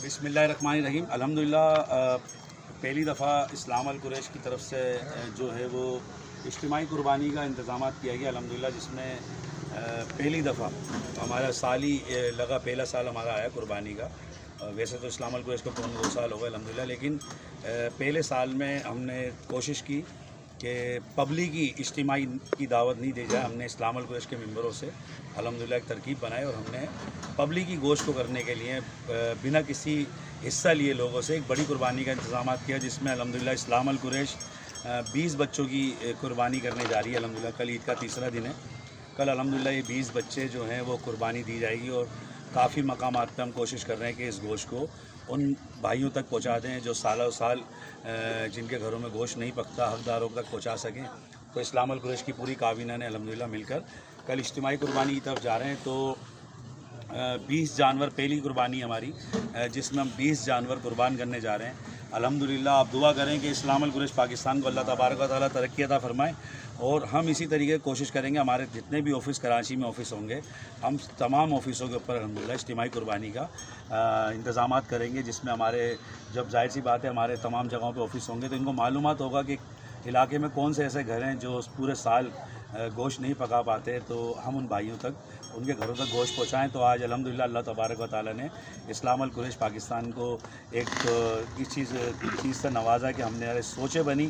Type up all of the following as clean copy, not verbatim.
बिस्मिल्लाहिर्रहमानिर्रहीम। अल्हम्दुलिल्लाह पहली दफ़ा इस्लाम अल कुरैश की तरफ से जो है वो इज्तिमाई कुर्बानी का इंतज़ाम किया गया अल्हम्दुलिल्लाह, जिसमें पहली दफ़ा हमारा साल ही लगा, पहला साल हमारा आया कुर्बानी का। वैसे तो इस्लाम अल कुरैश को 2 साल हो गए अल्हम्दुलिल्लाह, लेकिन पहले साल में हमने कोशिश की कि पब्लिकी इज्तिमाई की दावत नहीं दी जाए। हमने इस्लाम अल कुरैश के मेंबरों से अल्हम्दुलिल्लाह एक तरकीब बनाई और हमने पब्लिकी गोश्त को करने के लिए बिना किसी हिस्सा लिए लोगों से एक बड़ी कुर्बानी का इंतज़ाम किया, जिसमें अल्हम्दुलिल्लाह इस्लाम अल कुरैश 20 बच्चों की कुर्बानी करने जा रही है अल्हम्दुलिल्लाह। कल ईद का तीसरा दिन है। कल अल्हम्दुलिल्लाह ये 20 बच्चे जो हैं वो कुर्बानी दी जाएगी और काफ़ी मकामात पर हम कोशिश कर रहे हैं कि इस गोश्त को उन भाइयों तक पहुंचा दें जो सालों साल जिनके घरों में गोश्त नहीं पकता, हकदारों तक पहुंचा सकें। तो इस्लाम अल कुरैश की पूरी काबीना ने अल्हम्दुलिल्लाह मिलकर कल इज्तिमाई कुर्बानी की तरफ जा रहे हैं। तो 20 जानवर पहली कुर्बानी हमारी, जिसमें हम 20 जानवर कुर्बान करने जा रहे हैं अल्हम्दुलिल्लाह। आप दुआ करें कि इस्लाम अल कुरैश पाकिस्तान को अल्लाह तबारक व तआला तरक्की अता फरमाए और हम इसी तरीके कोशिश करेंगे। हमारे जितने भी ऑफ़िस कराची में ऑफ़िस होंगे, हम तमाम ऑफ़िसों के ऊपर अल्हम्दुलिल्लाह इज्तिमाई कुर्बानी का इंतज़ामात करेंगे, जिसमें हमारे जब जाहिर सी बात है हमारे तमाम जगहों पे ऑफ़िस होंगे तो इनको मालूमात होगा कि इलाके में कौन से ऐसे घर हैं जो पूरे साल गोश्त नहीं पका पाते, तो हम उन भाइयों तक उनके घरों तक गोश्त पहुँचाएँ। तो आज अल्हम्दुलिल्लाह अल्लाह तबारक व तआला ने इस्लाम अल कुरैश पाकिस्तान को एक इस चीज़ से नवाजा कि हमने यार सोचे बनी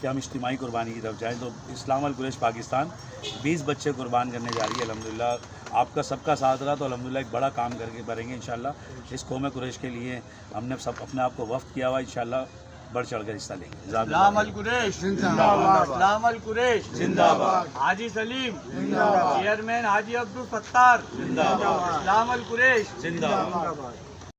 कि हम इज्तिमाई कुर्बानी की तरफ जाएँ। तो इस्लाम अल कुरैश पाकिस्तान 20 बच्चे कुर्बान करने जा रही है अल्हम्दुलिल्लाह। आपका सबका साथ रहा तो अल्हम्दुलिल्लाह एक बड़ा काम करके करेंगे इंशाअल्लाह। इस कौम कुरैश के लिए हमने सब अपने आप को वफ़्त किया हुआ, इंशाअल्लाह बढ़ चढ़ कर हिस्सा लेंगे। इस्लाम अल कुरैश जिंदाबाद, इस्लाम अल कुरैश जिंदाबाद, हाजी सलीम जिंदाबाद, चेयरमैन हाजी अब्दुल सत्तार जिंदाबाद, इस्लाम अल कुरैश जिंदाबाद।